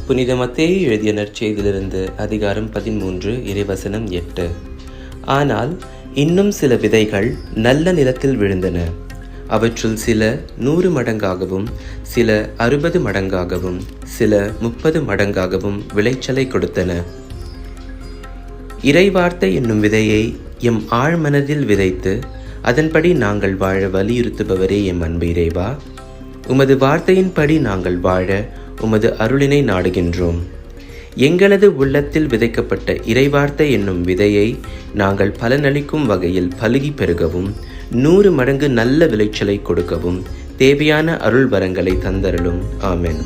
புனித மத்தேயு எழுதிய நற்செய்தியிலிருந்து அதிகாரம் 13 இறைவசனம் 8. ஆனால் இன்னும் சில விதைகள் நல்ல நிலத்தில் விழுந்தன. அவற்றுள் சில 100 மடங்காகவும், சில 60 மடங்காகவும், சில 30 மடங்காகவும் விளைச்சலை கொடுத்தன. இறைவார்த்தை என்னும் விதையை எம் ஆழ்மனதில் விதைத்து அதன்படி நாங்கள் வாழ வலியுறுத்துபவரே எம் அன்பு இறைவா, உமது வார்த்தையின்படி நாங்கள் வாழ உமது அருளினை நாடுகின்றோம். எங்களது உள்ளத்தில் விதைக்கப்பட்ட இறைவார்த்தை என்னும் விதையை நாங்கள் பலனளிக்கும் வகையில் பலுகி பெருகவும் 100 மடங்கு நல்ல விளைச்சலை கொடுக்கவும் தேவையான அருள் வரங்களை தந்தருளும். ஆமென்.